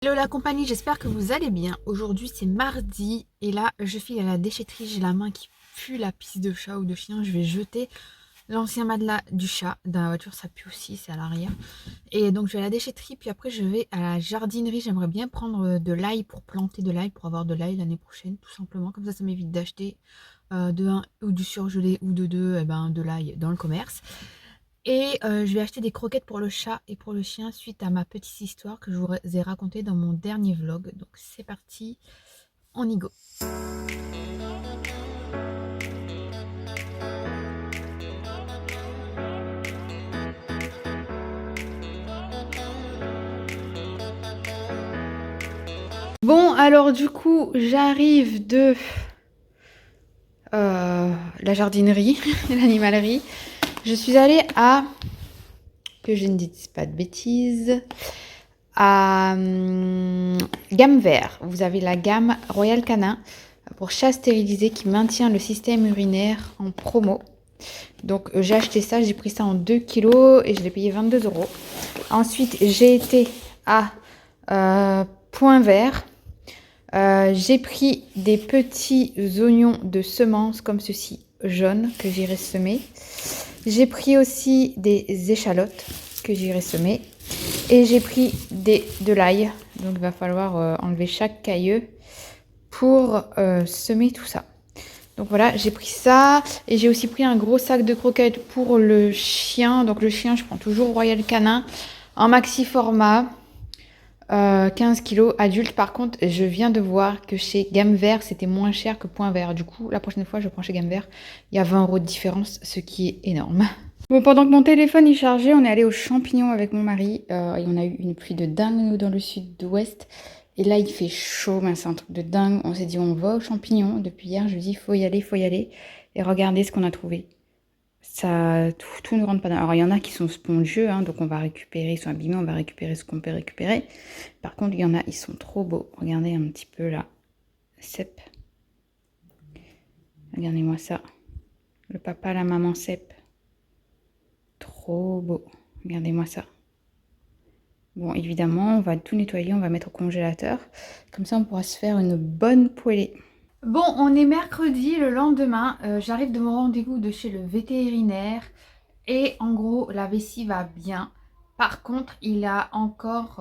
Hello la compagnie, j'espère que vous allez bien. Aujourd'hui c'est mardi et là je file à la déchetterie, j'ai la main qui pue la pisse de chat ou de chien. Je vais jeter l'ancien matelas du chat dans la voiture, ça pue aussi, c'est à l'arrière. Et donc je vais à la déchetterie, puis après je vais à la jardinerie. J'aimerais bien prendre de l'ail pour planter de l'ail, pour avoir de l'ail l'année prochaine tout simplement. Comme ça m'évite d'acheter de 1 ou du surgelé ou de 2 de l'ail dans le commerce. Et je vais acheter des croquettes pour le chat et pour le chien suite à ma petite histoire que je vous ai racontée dans mon dernier vlog. Donc c'est parti, on y go. Bon, alors du coup, j'arrive de la jardinerie, l'animalerie. Je suis allée à, que je ne dise pas de bêtises, à gamme vert. Vous avez la gamme Royal Canin pour chat stérilisé qui maintient le système urinaire en promo. Donc j'ai acheté ça, j'ai pris ça en 2 kilos et je l'ai payé 22 €. Ensuite j'ai été à Point Vert. J'ai pris des petits oignons de semences comme ceci, jaunes, que j'irai semer. J'ai pris aussi des échalotes que j'irai semer. Et j'ai pris de l'ail. Donc il va falloir enlever chaque cailleux pour semer tout ça. Donc voilà, j'ai pris ça. Et j'ai aussi pris un gros sac de croquettes pour le chien. Donc le chien, je prends toujours Royal Canin en maxi format. 15 kilos adulte. Par contre, je viens de voir que chez Gamme Vert, c'était moins cher que Point Vert. Du coup, la prochaine fois, je prends chez Gamme Vert. Il y a 20 € de différence, ce qui est énorme. Bon, pendant que mon téléphone est chargé, on est allé aux champignons avec mon mari. Et on a eu une pluie de dingue dans le sud-ouest. Et là, il fait chaud, mais c'est un truc de dingue. On s'est dit, on va aux champignons. Depuis hier, je lui dis, faut y aller, faut y aller. Et regardez ce qu'on a trouvé. Ça, tout ne rentre pas dans. Alors, il y en a qui sont spongieux, hein, donc on va récupérer, ils sont abîmés, on va récupérer ce qu'on peut récupérer. Par contre, il y en a, ils sont trop beaux. Regardez un petit peu là. Cep. Regardez-moi ça. Le papa, la maman cep. Trop beau. Regardez-moi ça. Bon, évidemment, on va tout nettoyer, on va mettre au congélateur. Comme ça, on pourra se faire une bonne poêlée. Bon, on est mercredi, le lendemain. J'arrive de mon rendez-vous de chez le vétérinaire. Et en gros, la vessie va bien. Par contre, il a encore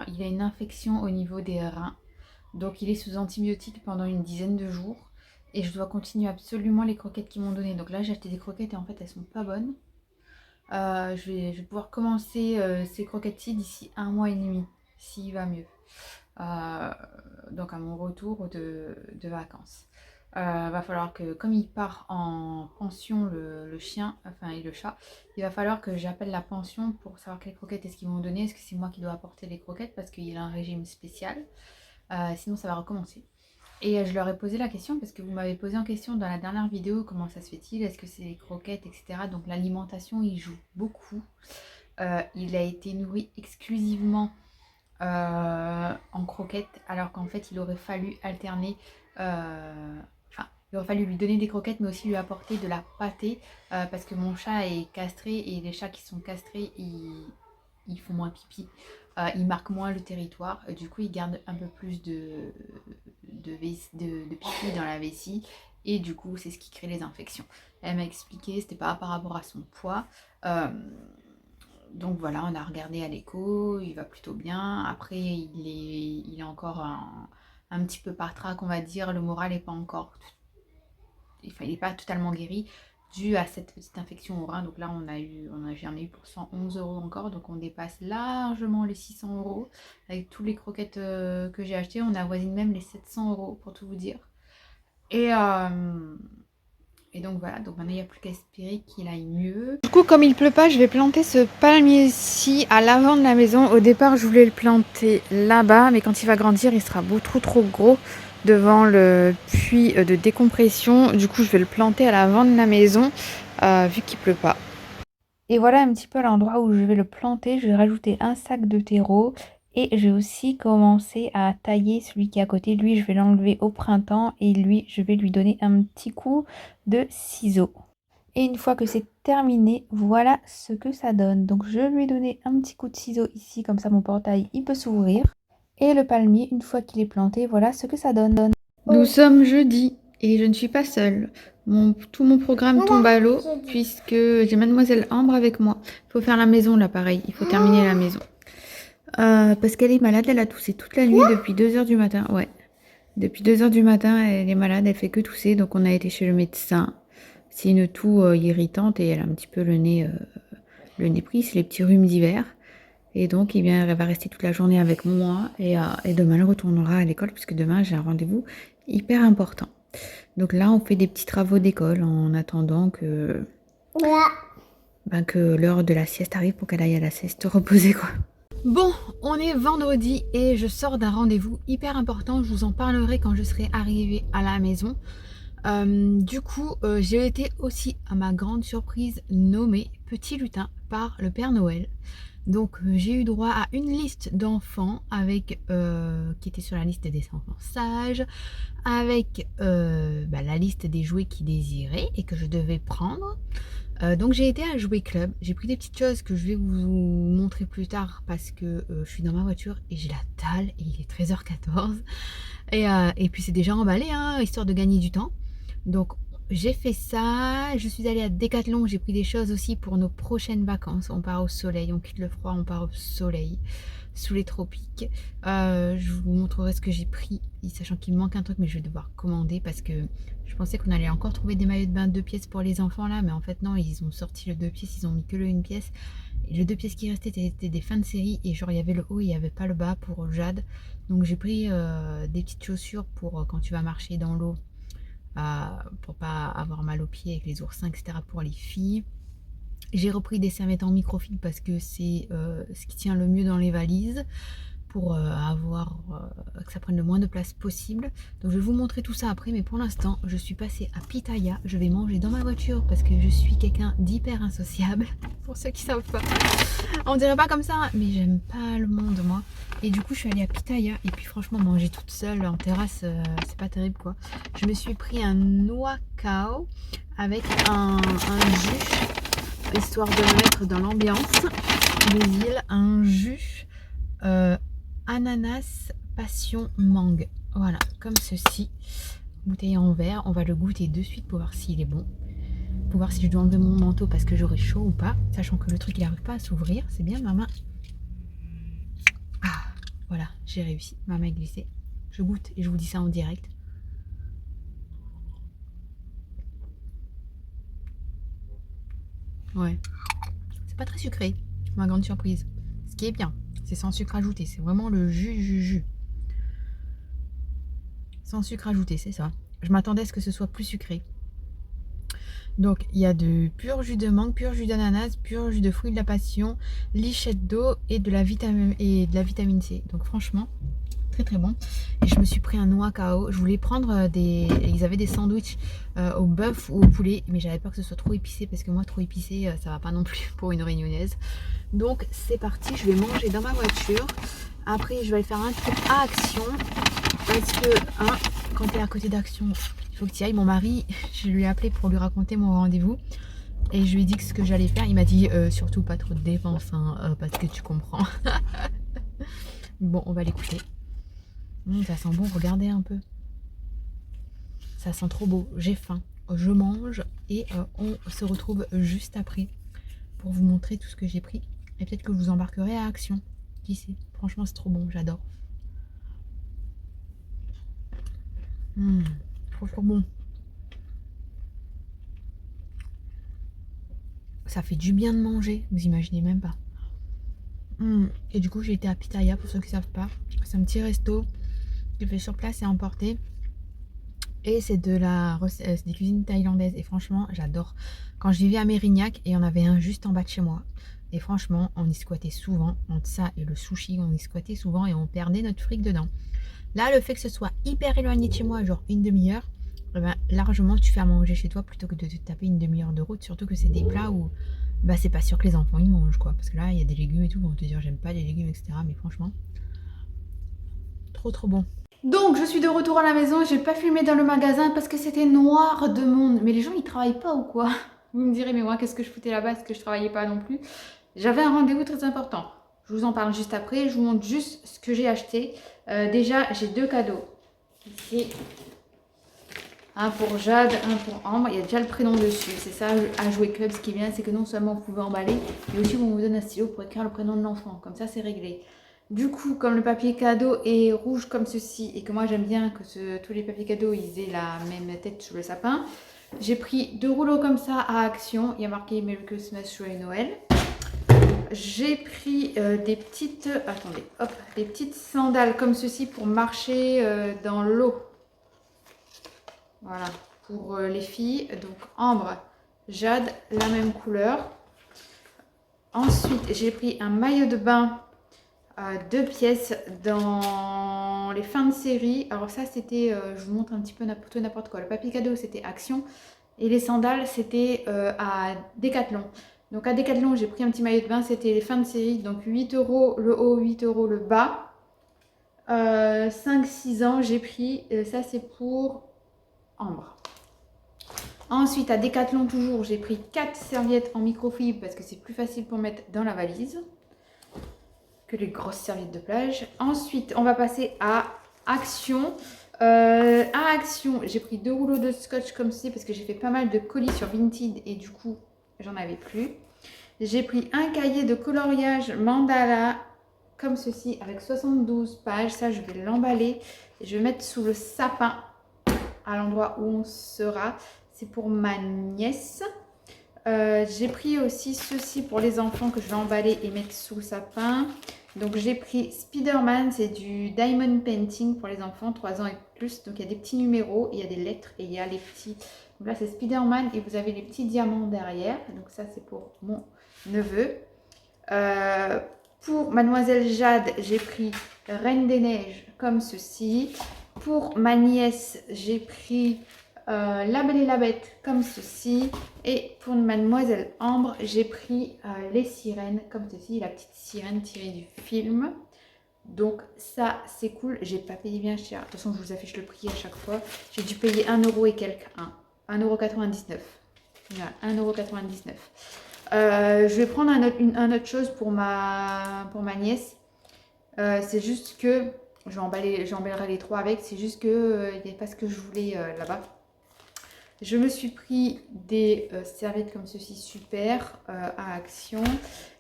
il a une infection au niveau des reins. Donc, il est sous antibiotiques pendant une dizaine de jours. Et je dois continuer absolument les croquettes qu'ils m'ont données. Donc là, j'ai acheté des croquettes et en fait, elles sont pas bonnes. Je vais pouvoir commencer ces croquettes-ci d'ici 1 mois et demi, s'il va mieux. Donc à mon retour de vacances. Va falloir que, comme il part en pension le chien, enfin et le chat, il va falloir que j'appelle la pension pour savoir quelles croquettes est-ce qu'ils vont donner. Est-ce que c'est moi qui dois apporter les croquettes parce qu'il a un régime spécial. Sinon ça va recommencer. Et je leur ai posé la question parce que vous m'avez posé en question dans la dernière vidéo comment ça se fait-il, est-ce que c'est les croquettes, etc. Donc l'alimentation, il joue beaucoup. Il a été nourri exclusivement en croquettes alors qu'en fait il aurait fallu alterner, il aurait fallu lui donner des croquettes mais aussi lui apporter de la pâtée parce que mon chat est castré et les chats qui sont castrés ils font moins pipi. Ils marquent moins le territoire, du coup ils gardent un peu plus de pipi dans la vessie et du coup c'est ce qui crée les infections. Elle m'a expliqué, c'était pas par rapport à son poids. Donc voilà, on a regardé à l'écho, il va plutôt bien. Après il est encore un petit peu par trac, on va dire, le moral n'est pas encore, enfin il n'est pas totalement guéri dû à cette petite infection au rein. Donc là j'en ai eu pour 111 € encore, donc on dépasse largement les 600 € avec tous les croquettes que j'ai achetées. On avoisine même les 700 € pour tout vous dire. Et donc voilà, donc maintenant il n'y a plus qu'à espérer qu'il aille mieux. Du coup, comme il pleut pas, je vais planter ce palmier-ci à l'avant de la maison. Au départ, je voulais le planter là-bas, mais quand il va grandir, il sera beaucoup trop gros devant le puits de décompression. Du coup, je vais le planter à l'avant de la maison, vu qu'il pleut pas. Et voilà un petit peu l'endroit où je vais le planter. Je vais rajouter un sac de terreau. Et j'ai aussi commencé à tailler celui qui est à côté. Lui, je vais l'enlever au printemps. Et lui, je vais lui donner un petit coup de ciseaux. Et une fois que c'est terminé, voilà ce que ça donne. Donc je lui ai donné un petit coup de ciseau ici. Comme ça, mon portail, il peut s'ouvrir. Et le palmier, une fois qu'il est planté, voilà ce que ça donne. Nous sommes jeudi et je ne suis pas seule. Tout mon programme tombe à l'eau puisque j'ai mademoiselle Ambre avec moi. Il faut faire la maison là, pareil. Il faut terminer la maison. Parce qu'elle est malade, elle a toussé toute la nuit depuis 2 heures du matin. Ouais. Depuis 2 heures du matin, elle est malade, elle fait que tousser. Donc on a été chez le médecin. C'est une toux irritante et elle a un petit peu le nez pris. C'est les petits rhumes d'hiver. Et donc, eh bien, elle va rester toute la journée avec moi et demain, elle retournera à l'école puisque demain, j'ai un rendez-vous hyper important. Donc là, on fait des petits travaux d'école en attendant que l'heure de la sieste arrive pour qu'elle aille à la sieste reposer, quoi. Bon, on est vendredi et je sors d'un rendez-vous hyper important. Je vous en parlerai quand je serai arrivée à la maison. Du coup, j'ai été aussi, à ma grande surprise, nommée Petit Lutin par le Père Noël. Donc j'ai eu droit à une liste d'enfants avec qui était sur la liste des enfants sages, avec la liste des jouets qu'ils désiraient et que je devais prendre. Donc j'ai été à Jouet Club, j'ai pris des petites choses que je vais vous montrer plus tard parce que je suis dans ma voiture et j'ai la dalle et il est 13h14 et puis c'est déjà emballé hein, histoire de gagner du temps. Donc j'ai fait ça, je suis allée à Decathlon, j'ai pris des choses aussi pour nos prochaines vacances. On part au soleil, on quitte le froid, on part au soleil, sous les tropiques. Je vous montrerai ce que j'ai pris, sachant qu'il me manque un truc, mais je vais devoir commander parce que je pensais qu'on allait encore trouver des maillots de bain 2 pièces pour les enfants là, mais en fait non, ils ont sorti le 2 pièces, ils ont mis que le 1 pièce. Et le 2 pièces qui restait étaient des fins de série et genre il y avait le haut, il n'y avait pas le bas pour Jade. Donc j'ai pris des petites chaussures pour quand tu vas marcher dans l'eau. Pour pas avoir mal aux pieds avec les oursins, etc. pour les filles. J'ai repris des serviettes en microfibre parce que c'est ce qui tient le mieux dans les valises pour avoir que ça prenne le moins de place possible. Donc je vais vous montrer tout ça après, mais pour l'instant je suis passée à Pitaya. Je vais manger dans ma voiture parce que je suis quelqu'un d'hyper insociable. Pour ceux qui savent pas, on dirait pas comme ça, mais j'aime pas le monde moi. Et du coup je suis allée à Pitaya et puis franchement manger toute seule en terrasse c'est pas terrible quoi. Je me suis pris un noix cao avec un jus histoire de me mettre dans l'ambiance des îles, un jus ananas passion mangue, voilà comme ceci, bouteille en verre. On va le goûter de suite pour voir s'il est bon, pour voir si je dois enlever mon manteau parce que j'aurai chaud ou pas, sachant que le truc il n'arrive pas à s'ouvrir. C'est bien ma main. Ah voilà, j'ai réussi, ma main est glissée. Je goûte et je vous dis ça en direct. Ouais, c'est pas très sucré, ma grande surprise. Ce qui est bien, c'est sans sucre ajouté, c'est vraiment le jus. Sans sucre ajouté, c'est ça. Je m'attendais à ce que ce soit plus sucré. Donc il y a de pur jus de mangue, pur jus d'ananas, pur jus de fruits de la passion, lichette d'eau et de la vitamine C. Donc franchement, très très bon. Et je me suis pris un noix cao. Je voulais prendre ils avaient des sandwichs au bœuf ou au poulet, mais j'avais peur que ce soit trop épicé parce que moi trop épicé ça va pas non plus pour une réunionnaise. Donc c'est parti, je vais manger dans ma voiture. Après je vais aller faire un truc à Action parce que hein, quand tu es à côté d'Action, il faut que tu y ailles. Mon mari, je lui ai appelé pour lui raconter mon rendez-vous et je lui ai dit ce que j'allais faire. Il m'a dit surtout pas trop de dépenses hein, parce que tu comprends. Bon, on va l'écouter. Ça sent bon, regardez un peu. Ça sent trop beau, j'ai faim. Je mange et on se retrouve juste après pour vous montrer tout ce que j'ai pris. Et peut-être que je vous embarquerai à Action. Qui sait? Franchement, c'est trop bon, j'adore. Trop bon. Ça fait du bien de manger, vous imaginez même pas. Et du coup, j'ai été à Pitaya, pour ceux qui ne savent pas. C'est un petit resto que je fais sur place et emporté. Et c'est des cuisines thaïlandaises. Et franchement, j'adore. Quand je vivais à Mérignac, et il y en avait un juste en bas de chez moi. Et franchement, on y squattait souvent. Entre ça et le sushi, on y squattait souvent et on perdait notre fric dedans. Là, le fait que ce soit hyper éloigné de chez moi, genre une demi-heure, eh ben, largement tu fais à manger chez toi plutôt que de te taper une demi-heure de route. Surtout que c'est des plats où bah, c'est pas sûr que les enfants ils mangent quoi. Parce que là, il y a des légumes et tout. On va te dire, j'aime pas les légumes, etc. Mais franchement, trop bon. Donc je suis de retour à la maison, j'ai pas filmé dans le magasin parce que c'était noir de monde. Mais les gens ils travaillent pas ou quoi? Vous me direz mais moi qu'est-ce que je foutais là-bas? Est-ce que je travaillais pas non plus? J'avais un rendez-vous très important. Je vous en parle juste après. Je vous montre juste ce que j'ai acheté. Déjà, j'ai 2 cadeaux. Ici, un pour Jade, un pour Ambre. Il y a déjà le prénom dessus. C'est ça, à Jouer Club. Ce qui est bien, c'est que non seulement vous pouvez emballer, mais aussi on vous donne un stylo pour écrire le prénom de l'enfant. Comme ça, c'est réglé. Du coup, comme le papier cadeau est rouge comme ceci, et que moi j'aime bien que tous les papiers cadeaux ils aient la même tête sur le sapin, j'ai pris 2 rouleaux comme ça à Action. Il y a marqué Merry Christmas, Joyeux Noël. J'ai pris des petites, attendez, hop, des petites sandales comme ceci pour marcher dans l'eau. Voilà, pour les filles. Donc Ambre, Jade, la même couleur. Ensuite, j'ai pris un maillot de bain 2 pièces dans les fins de série. Alors ça, c'était, je vous montre un petit peu tout et n'importe quoi. Le papier cadeau, c'était Action. Et les sandales, c'était à Decathlon. Donc à Decathlon, j'ai pris un petit maillot de bain. C'était les fins de série. Donc 8 € le haut, 8 € le bas. 5-6 ans, j'ai pris. Ça, c'est pour Ambre. Ensuite, à Decathlon toujours, j'ai pris 4 serviettes en microfibre parce que c'est plus facile pour mettre dans la valise que les grosses serviettes de plage. Ensuite, on va passer à Action. À Action, j'ai pris 2 rouleaux de scotch comme ceci parce que j'ai fait pas mal de colis sur Vinted et du coup, j'en avais plus. J'ai pris un cahier de coloriage mandala comme ceci avec 72 pages. Ça, je vais l'emballer et je vais mettre sous le sapin à l'endroit où on sera. C'est pour ma nièce. J'ai pris aussi ceci pour les enfants que je vais emballer et mettre sous le sapin. Donc j'ai pris Spider-Man, c'est du diamond painting pour les enfants 3 ans et plus. Donc il y a des petits numéros, il y a des lettres et il y a les petits. Donc là c'est Spider-Man et vous avez les petits diamants derrière. Donc ça c'est pour mon neveu. Pour Mademoiselle Jade, j'ai pris Reine des Neiges comme ceci. Pour ma nièce, j'ai pris La Belle et la Bête comme ceci. Et pour Mademoiselle Ambre, j'ai pris les sirènes comme ceci. La petite sirène tirée du film. Donc ça, c'est cool. J'ai pas payé bien cher. De toute façon, je vous affiche le prix à chaque fois. J'ai dû payer 1 € et quelques. 1,99 €. Voilà, 1,99 €. Je vais prendre un autre chose pour ma nièce. C'est juste que j'emballerai les 3 avec. C'est juste que il n'y a pas ce que je voulais là-bas. Je me suis pris des serviettes comme ceci super à Action.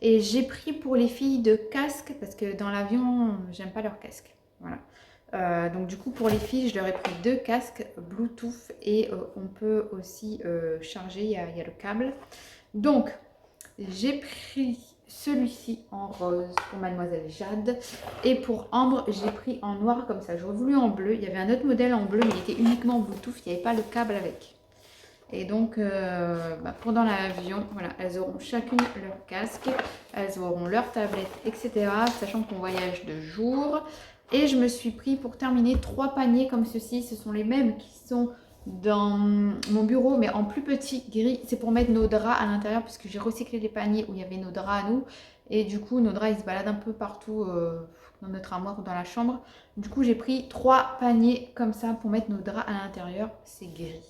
Et j'ai pris pour les filles de casque parce que dans l'avion, j'aime pas leur casque. Voilà. Donc du coup pour les filles, je leur ai pris 2 casques Bluetooth et on peut aussi charger, il y a le câble. Donc j'ai pris celui-ci en rose pour Mademoiselle Jade. Et pour Ambre, j'ai pris en noir comme ça. J'aurais voulu en bleu. Il y avait un autre modèle en bleu, mais il était uniquement Bluetooth. Il n'y avait pas le câble avec. Et donc, pendant l'avion, voilà, elles auront chacune leur casque. Elles auront leur tablette, etc. Sachant qu'on voyage de jour. Et je me suis pris, pour terminer, 3 paniers comme ceci. Ce sont les mêmes qui sont dans mon bureau, mais en plus petit gris. C'est pour mettre nos draps à l'intérieur, puisque j'ai recyclé les paniers où il y avait nos draps à nous. Et du coup, nos draps, ils se baladent un peu partout dans notre armoire ou dans la chambre. Du coup, j'ai pris 3 paniers comme ça pour mettre nos draps à l'intérieur. C'est gris.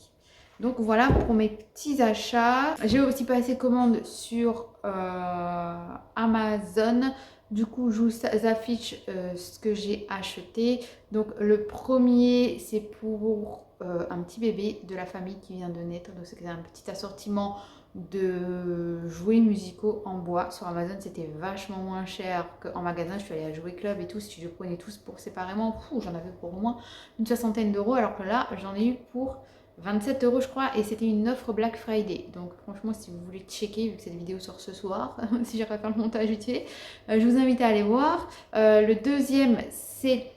Donc voilà pour mes petits achats. J'ai aussi passé commande sur Amazon. Du coup, je vous affiche ce que j'ai acheté. Donc le premier, c'est pour un petit bébé de la famille qui vient de naître. Donc c'est un petit assortiment de jouets musicaux en bois. Sur Amazon, c'était vachement moins cher qu'en magasin. Je suis allée à Jouer Club et tout. Si je prenais tous pour séparément, j'en avais pour au moins une 60aine d'euros. Alors que là, j'en ai eu pour 27 € je crois, et c'était une offre Black Friday. Donc franchement, si vous voulez checker, vu que cette vidéo sort ce soir, si j'arrive à faire le montage utile, je vous invite à aller voir. Le deuxième, c'est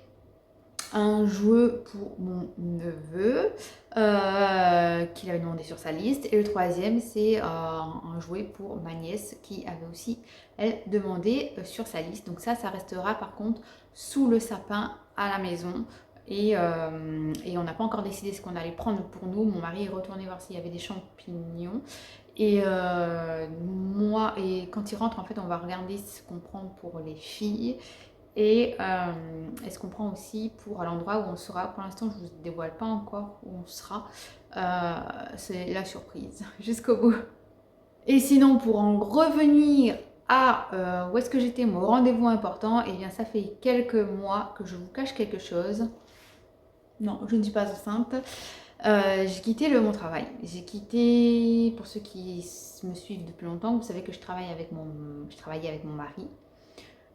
un jeu pour mon neveu qu'il avait demandé sur sa liste. Et le troisième, c'est un jouet pour ma nièce qui avait aussi, elle, demandé sur sa liste. Donc ça restera par contre sous le sapin à la maison. Et on n'a pas encore décidé ce qu'on allait prendre pour nous. Mon mari est retourné voir s'il y avait des champignons. Et moi, et quand il rentre, en fait, on va regarder ce qu'on prend pour les filles. Et ce qu'on prend aussi pour l'endroit où on sera. Pour l'instant, je ne vous dévoile pas encore où on sera. C'est la surprise jusqu'au bout. Et sinon, pour en revenir où est-ce que j'étais, mon rendez-vous important, et bien ça fait quelques mois que je vous cache quelque chose. Non, je ne suis pas enceinte. J'ai quitté mon travail. J'ai quitté, pour ceux qui me suivent depuis longtemps, vous savez que je travaillais avec mon mari.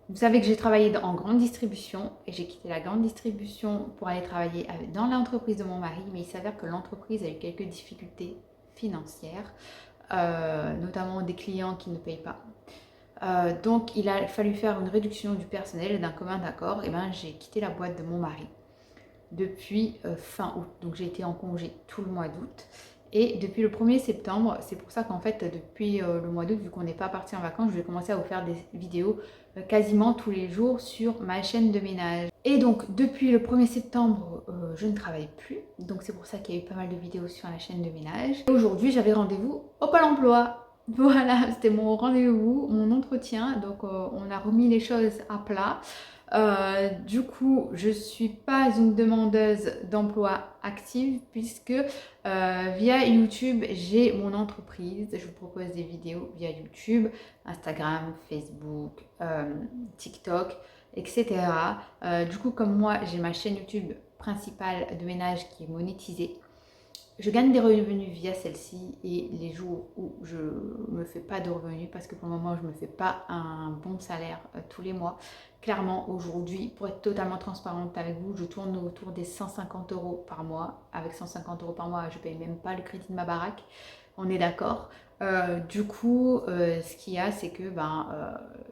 Vous savez que j'ai travaillé en grande distribution et j'ai quitté la grande distribution pour aller travailler dans l'entreprise de mon mari, mais il s'avère que l'entreprise a eu quelques difficultés financières, notamment des clients qui ne payent pas. Donc il a fallu faire une réduction du personnel et d'un commun accord, et ben j'ai quitté la boîte de mon mari depuis fin août. Donc j'ai été en congé tout le mois d'août. Et depuis le 1er septembre, c'est pour ça qu'en fait, depuis le mois d'août, vu qu'on n'est pas parti en vacances, je vais commencer à vous faire des vidéos quasiment tous les jours sur ma chaîne de ménage. Et donc, depuis le 1er septembre, je ne travaille plus. Donc, c'est pour ça qu'il y a eu pas mal de vidéos sur la chaîne de ménage. Aujourd'hui, j'avais rendez-vous au Pôle emploi. Voilà, c'était mon rendez-vous, mon entretien. Donc, on a remis les choses à plat. Du coup, je ne suis pas une demandeuse d'emploi active puisque via YouTube, j'ai mon entreprise. Je vous propose des vidéos via YouTube, Instagram, Facebook, TikTok, etc. Du coup, comme moi, j'ai ma chaîne YouTube principale de ménage qui est monétisée. Je gagne des revenus via celle-ci, et les jours où je me fais pas de revenus, parce que pour le moment je me fais pas un bon salaire tous les mois, clairement aujourd'hui, pour être totalement transparente avec vous, je tourne autour des 150 € par mois. Avec 150 € par mois, je paye même pas le crédit de ma baraque, on est d'accord. Du coup, ce qu'il y a, c'est que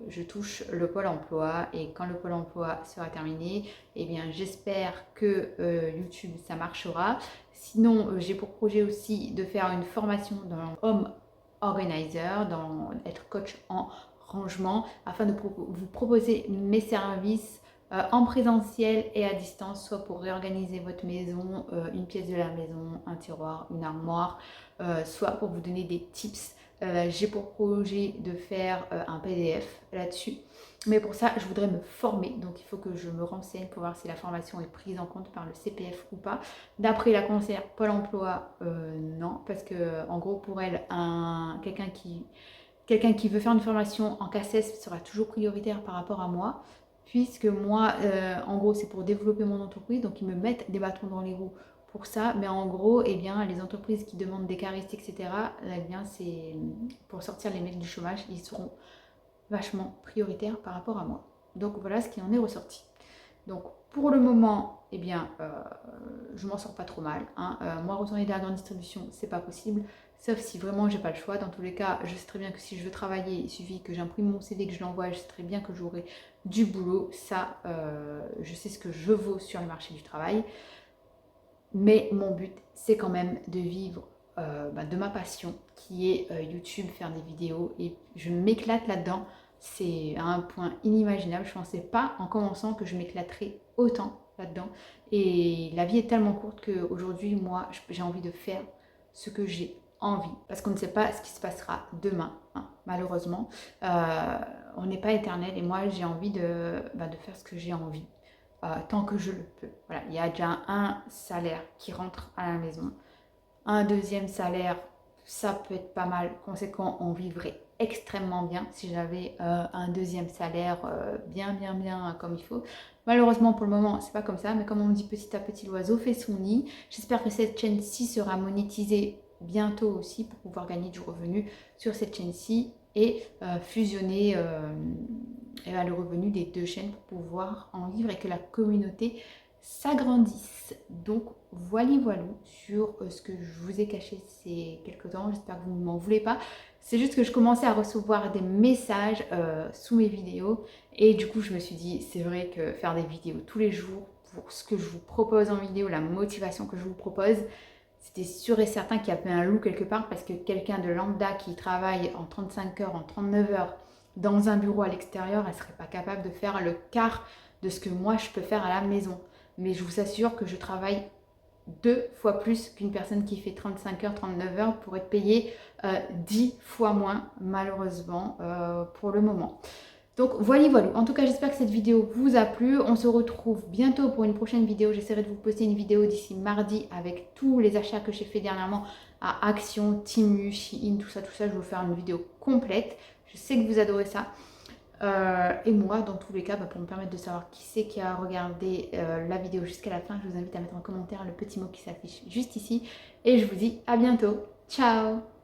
je touche le Pôle emploi, et quand le Pôle emploi sera terminé, eh bien j'espère que YouTube ça marchera. Sinon, j'ai pour projet aussi de faire une formation dans Home Organizer, être coach en rangement, afin de vous proposer mes services en présentiel et à distance, soit pour réorganiser votre maison, une pièce de la maison, un tiroir, une armoire, soit pour vous donner des tips. J'ai pour projet de faire un PDF là-dessus. Mais pour ça, je voudrais me former. Donc, il faut que je me renseigne pour voir si la formation est prise en compte par le CPF ou pas. D'après la conseillère Pôle emploi, non. Parce que, en gros, pour elle, quelqu'un qui veut faire une formation en CACES sera toujours prioritaire par rapport à moi. Puisque moi, en gros, c'est pour développer mon entreprise. Donc, ils me mettent des bâtons dans les roues pour ça. Mais en gros, eh bien, les entreprises qui demandent des caristes, etc., eh bien, c'est pour sortir les mecs du chômage, ils seront vachement prioritaire par rapport à moi. Donc voilà ce qui en est ressorti. Donc pour le moment, eh bien, je m'en sors pas trop mal. Moi, retourner dans la grande distribution, c'est pas possible. Sauf si vraiment j'ai pas le choix. Dans tous les cas, je sais très bien que si je veux travailler, il suffit que j'imprime mon CV, que je l'envoie. Je sais très bien que j'aurai du boulot. Ça, je sais ce que je vaux sur le marché du travail. Mais mon but, c'est quand même de vivre de ma passion qui est YouTube, faire des vidéos, et je m'éclate là-dedans. C'est à un point inimaginable. Je ne pensais pas en commençant que je m'éclaterais autant là-dedans, et la vie est tellement courte qu'aujourd'hui, moi, j'ai envie de faire ce que j'ai envie, parce qu'on ne sait pas ce qui se passera demain, malheureusement. On n'est pas éternel, et moi j'ai envie de faire ce que j'ai envie. Tant que je le peux. Voilà, il y a déjà un salaire qui rentre à la maison. Un deuxième salaire, ça peut être pas mal. Conséquent, on vivrait extrêmement bien si j'avais un deuxième salaire bien comme il faut. Malheureusement, pour le moment, c'est pas comme ça. Mais comme on dit, petit à petit, l'oiseau fait son nid. J'espère que cette chaîne-ci sera monétisée bientôt aussi pour pouvoir gagner du revenu sur cette chaîne-ci et fusionner le revenu des deux chaînes pour pouvoir en vivre et que la communauté s'agrandisse. Donc voilà sur ce que je vous ai caché ces quelques temps. J'espère que vous ne m'en voulez pas. C'est juste que je commençais à recevoir des messages sous mes vidéos, et du coup je me suis dit, c'est vrai que faire des vidéos tous les jours pour ce que je vous propose en vidéo, la motivation que je vous propose, c'était sûr et certain qu'il y avait un loup quelque part, parce que quelqu'un de lambda qui travaille en 35 heures, en 39 heures dans un bureau à l'extérieur, elle ne serait pas capable de faire le quart de ce que moi je peux faire à la maison. Mais je vous assure que je travaille 2 fois plus qu'une personne qui fait 35 heures, 39 heures pour être payée 10 fois moins, malheureusement, pour le moment. Donc voilà. En tout cas, j'espère que cette vidéo vous a plu. On se retrouve bientôt pour une prochaine vidéo. J'essaierai de vous poster une vidéo d'ici mardi avec tous les achats que j'ai fait dernièrement à Action, Temu, Shein, tout ça. Je vais vous faire une vidéo complète. Je sais que vous adorez ça. Et moi, dans tous les cas, pour me permettre de savoir qui c'est qui a regardé la vidéo jusqu'à la fin, je vous invite à mettre en commentaire le petit mot qui s'affiche juste ici. Et je vous dis à bientôt. Ciao!